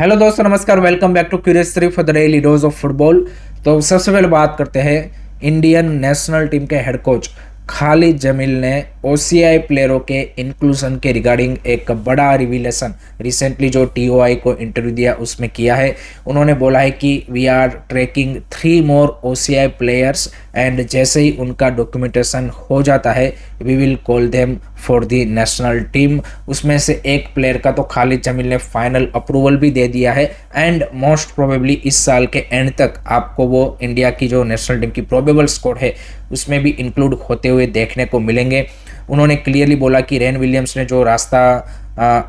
Hello दोस्तों, नमस्कार। Welcome back to curious three for the daily dose of football. तो सबसे पहले बात करते हैं इंडियन नेशनल टीम के हेड कोच खालिद जमील ने ओसीआई प्लेयरों के इंक्लूजन के रिगार्डिंग एक बड़ा रिवीलेशन रिसेंटली जो टीओआई को इंटरव्यू दिया उसमें किया है। उन्होंने बोला है कि we are tracking 3 more OCI players and जैसे ही उनका डॉक्यूमेंटेशन हो जाता है we will call them for the national team. उसमें से एक प्लेयर का तो खालिद जमील ने फाइनल अप्रूवल भी दे दिया है एंड मोस्ट प्रोबेबली इस साल के एंड तक आपको वो इंडिया की जो नेशनल टीम की प्रोबेबल स्क्वाड है उसमें भी इंक्लूड होते हुए देखने को मिलेंगे। उन्होंने क्लियरली बोला कि रेन विलियम्स ने जो रास्ता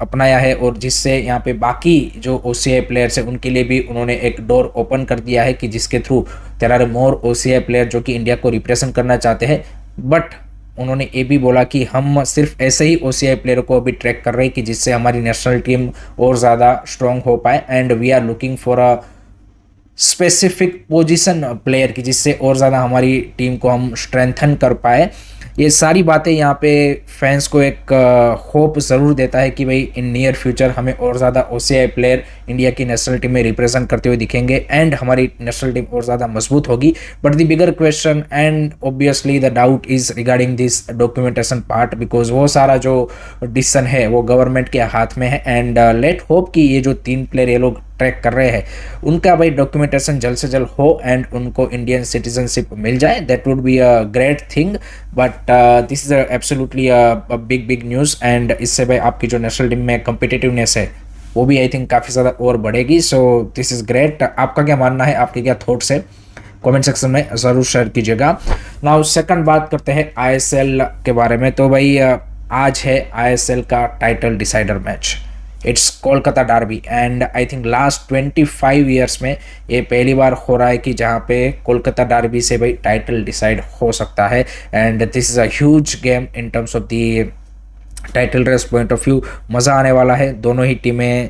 अपनाया है और जिससे यहाँ पे बाकी जो ओसीआई प्लेयर्स हैं उनके लिए भी उन्होंने एक डोर ओपन कर दिया है कि जिसके through there are more OCI player जो कि इंडिया को रिप्रेजेंट करना चाहते हैं। बट उन्होंने ये भी बोला कि हम सिर्फ ऐसे ही ओसीआई प्लेयर को अभी ट्रैक कर रहे हैं कि जिससे हमारी नेशनल टीम और ज़्यादा स्ट्रॉन्ग हो पाए and we are looking for a specific position player की जिससे और ज़्यादा हमारी टीम को हम स्ट्रेंथन कर पाए। ये सारी बातें यहाँ पे फैंस को एक होप ज़रूर देता है कि भाई इन नियर फ्यूचर हमें और ज़्यादा ओसीआई प्लेयर इंडिया की नेशनल टीम में रिप्रेजेंट करते हुए दिखेंगे एंड हमारी नेशनल टीम और ज़्यादा मजबूत होगी। But the bigger question and obviously the doubt is regarding this documentation part because वो सारा जो डिसीजन है वो गवर्नमेंट के हाथ में है एंड लेट होप कि ये जो 3 प्लेयर ये लोग ट्रैक कर रहे हैं उनका भाई डॉक्यूमेंटेशन जल्द से जल्द हो एंड उनको इंडियन सिटीजनशिप मिल जाए। That would be a great thing but this is absolutely a big news and इससे भाई आपकी जो नेशनल टीम में कम्पिटिटिवनेस है वो भी आई थिंक काफ़ी ज़्यादा और बढ़ेगी। सो दिस इज़ ग्रेट। आपका क्या मानना है, आपके क्या थॉट्स है, कमेंट सेक्शन में ज़रूर शेयर कीजिएगा। नाउ सेकंड बात करते हैं आईएसएल के बारे में। तो भाई आज है आईएसएल का title decider match. It's Kolkata Derby and I think last 25 years में ये पहली बार हो रहा है कि जहाँ पे कोलकाता डार्बी से भाई टाइटल डिसाइड हो सकता है and this is a huge game in terms of the title race point of view. मज़ा आने वाला है। दोनों ही टीमें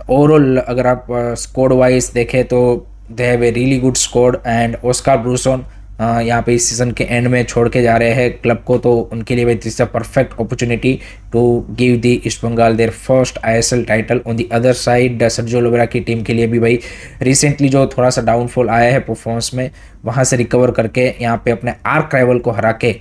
ओवरऑल अगर आप स्कोर वाइज देखें तो they have a really good score and Oscar Bruzon यहाँ पे इस सीज़न के एंड में छोड़ के जा रहे हैं क्लब को, तो उनके लिए this a perfect opportunity to give the East Bengal their first ISL title. On the other side Sergio Oliveira की टीम के लिए भी भाई रिसेंटली जो थोड़ा सा डाउनफॉल आया है परफॉर्मेंस में वहाँ से रिकवर करके यहाँ पे अपने आर्क राइवल को हरा के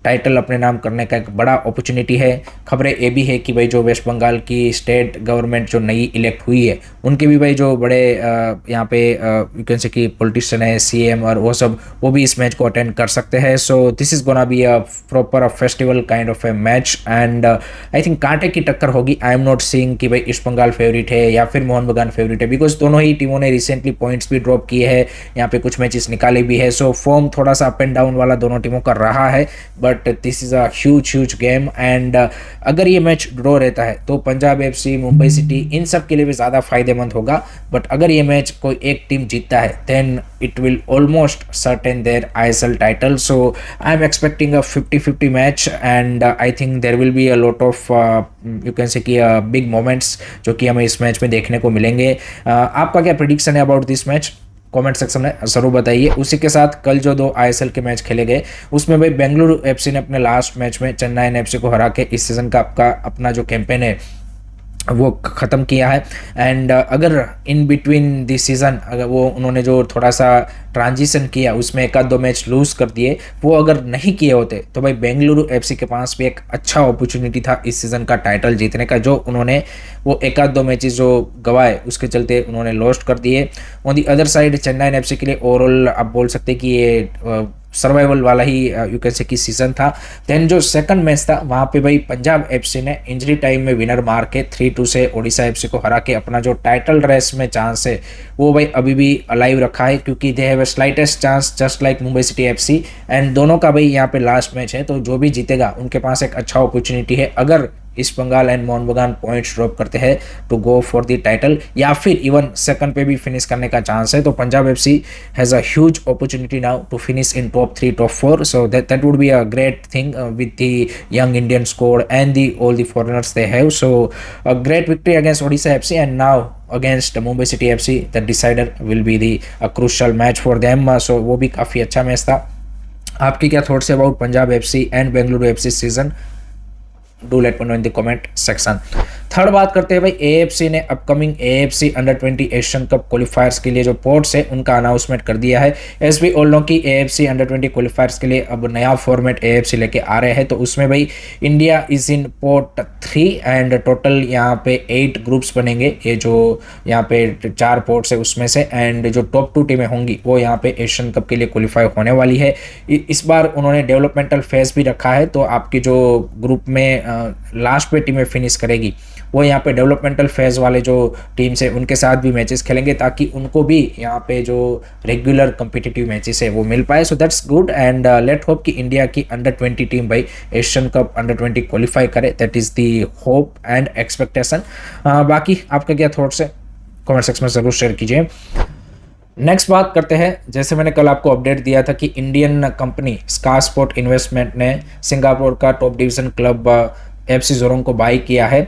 टाइटल अपने नाम करने का एक बड़ा अपॉर्चुनिटी है। खबरें ये भी है कि भाई जो वेस्ट बंगाल की स्टेट गवर्नमेंट जो नई इलेक्ट हुई है उनके भी भाई जो बड़े यहाँ पे यू कैन से कि पॉलिटिशियन है, सीएम और वो सब वो भी इस मैच को अटेंड कर सकते हैं। सो this is gonna be a proper festival kind of A match and I think कांटे की टक्कर होगी। आई एम नॉट सीइंग कि भाई ईस्ट बंगाल फेवरेट है या फिर मोहन बगान फेवरेट है बिकॉज दोनों ही टीमों ने रिसेंटली पॉइंट्स भी ड्रॉप किए हैं, यहाँ पे कुछ मैचेस निकाले भी है। सो फॉर्म थोड़ा सा अप एंड डाउन वाला दोनों टीमों का रहा है but this is a huge game and अगर ये मैच ड्रॉ रहता है तो Punjab FC, Mumbai city in सब के लिए भी ज़्यादा फायदेमंद होगा। बट अगर ये मैच कोई एक टीम जीतता है then it will almost certain their ISL title. So I am expecting a 50-50 match and I think there will be a lot of you can say कि बिग मोमेंट्स जो कि हमें इस मैच में देखने को मिलेंगे। आपका क्या प्रिडिक्शन है about this match, comment section में ज़रूर बताइए। उसी के साथ कल जो 2 आईएसएल के मैच खेले गए उसमें भाई बेंगलुरु एफसी ने अपने लास्ट मैच में चेन्नई एफसी को हरा के इस सीज़न का अपना जो कैंपेन है वो ख़त्म किया है एंड अगर इन बिटवीन दिस सीज़न अगर वो उन्होंने जो थोड़ा सा ट्रांजिशन किया उसमें 1-2 मैच लूज़ कर दिए वो अगर नहीं किए होते तो भाई बेंगलुरु एफसी के पास भी एक अच्छा अपॉर्चुनिटी था इस सीज़न का टाइटल जीतने का, जो उन्होंने वो 1-2 मैचेस जो गवाए उसके चलते उन्होंने लॉस्ट कर दिए। On the other side Chennai FC के लिए ओवरऑल आप बोल सकते कि ये सर्वाइवल वाला ही यू कैन से कि सीज़न था। देन जो सेकंड मैच था वहाँ पे भाई पंजाब एफसी ने इंजरी टाइम में विनर मार के 3-2 से ओडिशा एफसी को हरा के अपना जो टाइटल रेस में चांस है वो भाई अभी भी अलाइव रखा है क्योंकि they have a slightest chance just like Mumbai City FC and दोनों का भाई यहाँ पे लास्ट मैच है तो जो भी जीतेगा उनके पास एक अच्छा अपॉर्चुनिटी है अगर ईस्ट बंगाल एंड मोहन बगान पॉइंट्स ड्रॉप करते हैं to go for the title या फिर इवन सेकंड पे भी फिनिश करने का चांस है। तो Punjab FC has a huge opportunity now to finish in top 3, top 4। So that would be a great thing with the young Indian squad and the all the foreigners they have. So a great victory against Odisha FC and now against Mumbai City FC the decider will be the crucial match for them. So वो भी काफ़ी अच्छा match था। आपकी क्या thoughts about Punjab FC and Bengaluru FC season? Do let me know in the comment section. Third बात करते हैं भाई, एएफसी ने upcoming AFC under 20 Asian cup क्वालिफायर्स के लिए जो पोर्ट्स है उनका अनाउंसमेंट कर दिया है। एस वी ऑल नो की एएफसी अंडर 20 क्वालिफायर्स के लिए अब नया फॉर्मेट एएफसी लेके आ रहे हैं। तो उसमें भाई India is in port 3 and total यहाँ पे 8 ग्रुप्स बनेंगे। ये जो यहाँ पे 4 पोर्ट्स है उसमें से, एंड जो टॉप 2 टीमें होंगी वो यहाँ पे एशियन कप के लिए क्वालिफाई होने वाली है। इस बार उन्होंने डेवलपमेंटल फेज भी रखा है, तो आपकी जो ग्रुप में लास्ट पे टीमें फिनिश करेगी वो यहाँ पे डेवलपमेंटल फेज वाले जो टीम्स है उनके साथ भी मैचेस खेलेंगे, ताकि उनको भी यहाँ पे जो रेगुलर कम्पिटिटिव मैचेस है वो मिल पाए। So that's good and let hope कि इंडिया की अंडर 20 टीम भाई एशियन कप अंडर 20 क्वालिफाई करे। That is the hope and expectation. बाकी आपका क्या थॉट्स है कमेंट सेक्शन में ज़रूर शेयर कीजिए। नेक्स्ट बात करते हैं, जैसे मैंने कल आपको अपडेट दिया था कि Indian company sky sport investment ने सिंगापुर का टॉप डिवीज़न क्लब एफसी जोरोंग को बाई किया है।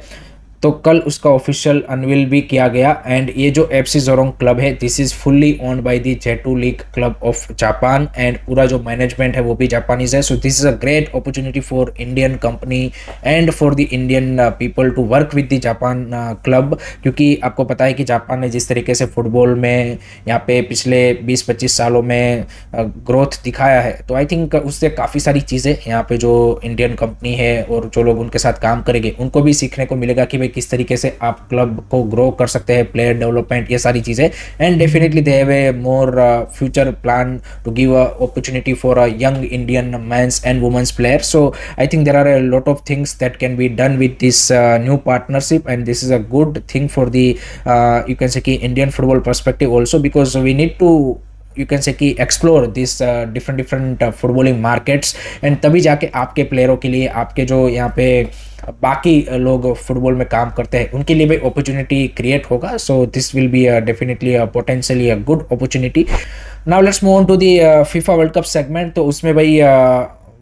तो कल उसका ऑफिशियल अनवील भी किया गया एंड ये जो एफसी जोरोंग क्लब है this is fully owned by the J2 league club of Japan and पूरा जो मैनेजमेंट है वो भी जापानीज है। So this is a great opportunity for Indian company and for the Indian people to work with the Japan club, क्योंकि आपको पता है कि जापान ने जिस तरीके से फुटबॉल में यहाँ पे पिछले 20-25 सालों में ग्रोथ दिखाया है, तो आई थिंक उससे काफ़ी सारी चीज़ें यहाँ पे जो इंडियन कंपनी है और जो लोग उनके साथ काम करेंगे उनको भी सीखने को मिलेगा कि भाई किस तरीके से आप क्लब को ग्रो कर सकते हैं, प्लेयर डेवलपमेंट, ये सारी चीज़ें। And definitely they have a more future plan to give a opportunity for a young Indian men's and women's player. So I think there are a lot of things that can be done with this new partnership, and this is a good thing for the you can say कि Indian football perspective also, because we need to you can say कि explore this different footballing markets, and तभी जाके आपके प्लेयरों के लिए, आपके जो यहाँ पे बाकी लोग फुटबॉल में काम करते हैं उनके लिए भी अपॉर्चुनिटी क्रिएट होगा। So this will be definitely potentially a good opportunity. Now let's move on to the FIFA world cup segment. तो उसमें भाई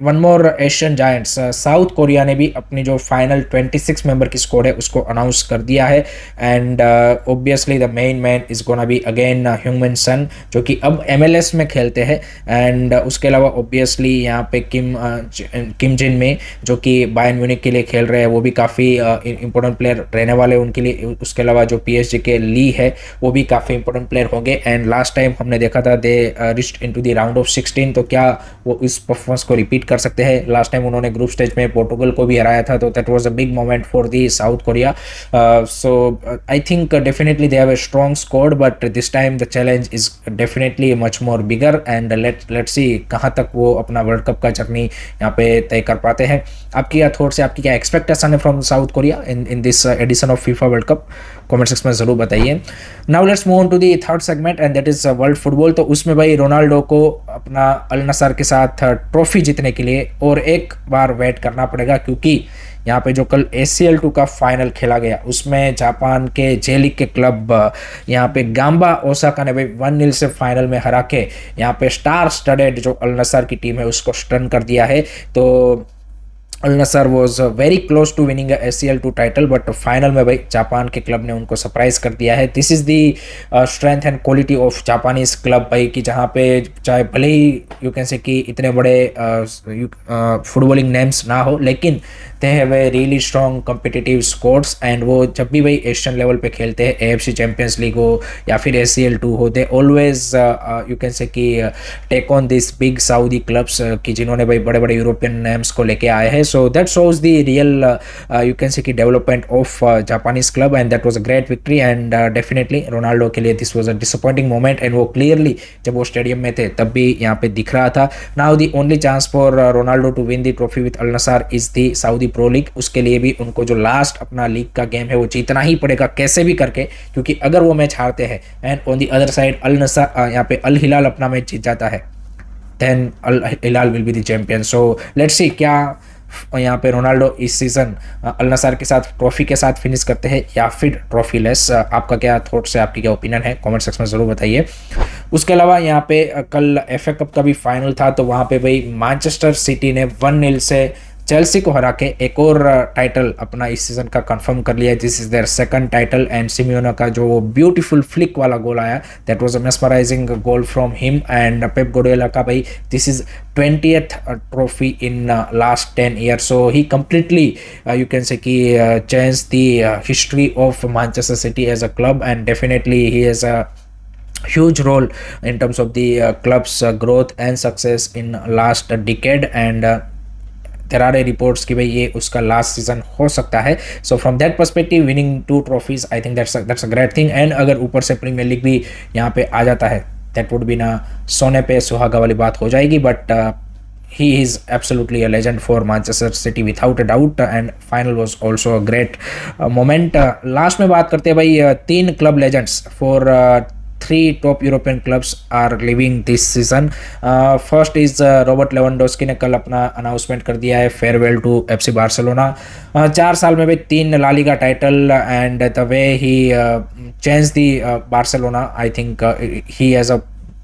one more Asian giants South Korea ने भी अपनी जो फाइनल 26 मेंबर की स्क्वाड है उसको अनाउंस कर दिया है, and obviously the main man is gonna be again ह्यूमन सन, जो कि अब MLS में खेलते हैं। एंड उसके अलावा ऑब्वियसली यहाँ पे किम जिन में जो कि बायर्न म्यूनिख के लिए खेल रहे हैं, वो भी काफ़ी इंपॉर्टेंट प्लेयर रहने वाले उनके लिए। उसके अलावा जो PSG के ली है वो भी काफ़ी इंपॉर्टेंट प्लेयर होंगे। एंड लास्ट टाइम हमने देखा था they reached into the round of 16, तो क्या वो इस परफॉर्मेंस को रिपीट कर सकते हैं? लास्ट टाइम उन्होंने ग्रुप स्टेज में पोर्टुगल को भी हराया था, तो that was a big moment for the south Korea. So I think definitely they have a strong squad, but this time the challenge is definitely much more bigger, and let's see कहाँ तक वो अपना world cup का journey यहाँ पे तय कर पाते हैं। आपकी क्या थॉट्स है, आपकी क्या एक्सपेक्टेशन है from South Korea in this edition of FIFA world cup? Comment section में जरूर बताइए। Now let's move on to the third segment and that is world football. तो उसमें भाई रोनाल्डो को अपना अल नसर के साथ ट्रॉफी जीतने के लिए और एक बार वेट करना पड़ेगा, क्योंकि यहाँ पे जो कल ACL2 का फाइनल खेला गया उसमें जापान के J लीग के क्लब यहाँ पे गांबा ओसाका ने भाई 1-0 से फाइनल में हरा के यहाँ पे स्टार स्टडेड जो अल नसर की टीम है उसको स्टन कर दिया है। तो Al Nassr was very close to winning ACL2 title, but final में भाई जापान के क्लब ने उनको सरप्राइज कर दिया है। This is the strength and quality of Japanese club भाई, कि जहाँ पे चाहे भले ही यू कैन से कि इतने बड़े फुटबॉलिंग नेम्स ना हो, लेकिन they have a really strong competitive squads, and वो जब भी भाई एशियन लेवल पे खेलते हैं, AFC चैम्पियंस लीग हो या फिर ACL2 हो, they always you can say कि take on this big Saudi clubs कि जिन्होंने भाई बड़े बड़े यूरोपियन नेम्स को लेके आए हैं। So that shows the real you can say कि development of Japanese club, and that was a great victory, and definitely Ronaldo के लिए this was a disappointing moment, and वो clearly जब वो स्टेडियम में थे तब भी यहाँ पे दिख रहा था। Now the only chance for Ronaldo to win the trophy with Al Nassr is the Saudi Pro League। उसके लिए भी उनको जो लास्ट अपना लीग का गेम है वो जीतना ही पड़ेगा कैसे भी करके, क्योंकि अगर वो मैच हारते हैं and on the other side Al Nassr यहाँ पे अल हिलाल अपना मैच जीत जाता है, then Al Hilal will be the champion. So let's see क्या यहाँ पे रोनाल्डो इस सीज़न अल नसर के साथ ट्रॉफी के साथ फिनिश करते हैं या फिर ट्रॉफी लेस। आपका क्या थॉट्स है, आपकी क्या ओपिनियन है, कमेंट सेक्शन में ज़रूर बताइए। उसके अलावा यहाँ पे कल FA कप का भी फाइनल था, तो वहाँ पे भाई मैनचेस्टर सिटी ने 1-0 से चेल्सी को हरा के एक और टाइटल अपना इस सीजन का कंफर्म कर लिया। This is their second title and सिमियोना का जो ब्यूटीफुल फ्लिक वाला गोल आया, that was a mesmerising goal from him and Pep Guardiola का भाई this is 20th trophy in last 10 years, so he completely you can say कि changed the history of Manchester City as a club, and definitely he has a huge role in terms of the club's growth and success in last decade, and there are reports कि भाई ये उसका last season हो सकता है। So from that perspective winning 2 trophies I think that's a great thing, and अगर ऊपर से प्रीमियर लीग भी यहाँ पे आ जाता है दैट वुड बी ना सोने पे सुहागा वाली बात हो जाएगी, but he is absolutely a legend for Manchester City without a doubt, and final was also a great moment. Last में बात करते हैं भाई 3 club legends for 3 top European clubs are leaving this season. First is Robert Lewandowski ने कल अपना announcement कर दिया है फेयरवेल टू FC बार्सिलोना। 4 साल में भाई 3 La Liga title, and the way he change the Barcelona, I think he has a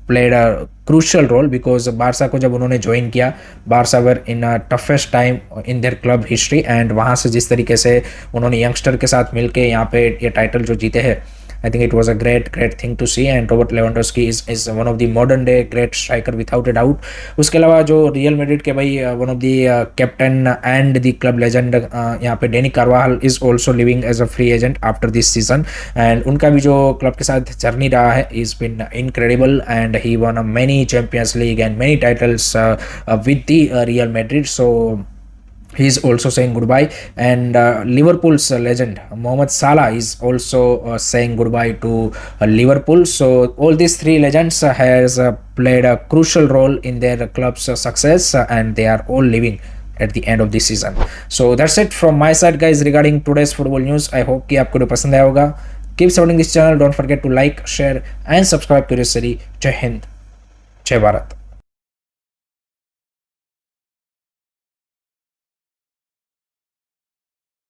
played a crucial role because Barca को जब उन्होंने ज्वाइन किया, Barca were in toughest time in their club history, and वहाँ से जिस तरीके से उन्होंने यंगस्टर के साथ मिलके यहाँ पे ये टाइटल जो जीते हैं, I think it was a great thing to see, and Robert Lewandowski is one of the modern day great striker without a doubt. उसके अलावा जो रियल मैड्रिड के भाई one of the captain and the club legend यहाँ पे डेनी कार्वाहल is also living as a free agent after this season, and उनका भी जो क्लब के साथ जर्नी रहा है is been incredible, and he won many Champions League and many titles with the Real Madrid. So he is also saying goodbye, and Liverpool's legend Mohamed Salah is also saying goodbye to Liverpool. So all these 3 legends has played a crucial role in their club's success, and they are all leaving at the end of this season. So that's it from my side guys regarding today's football news. I hope कि आपको पसंद आया होगा। Keep supporting this channel, don't forget to like, share and subscribe Curious City. जय हिंद, जय भारत।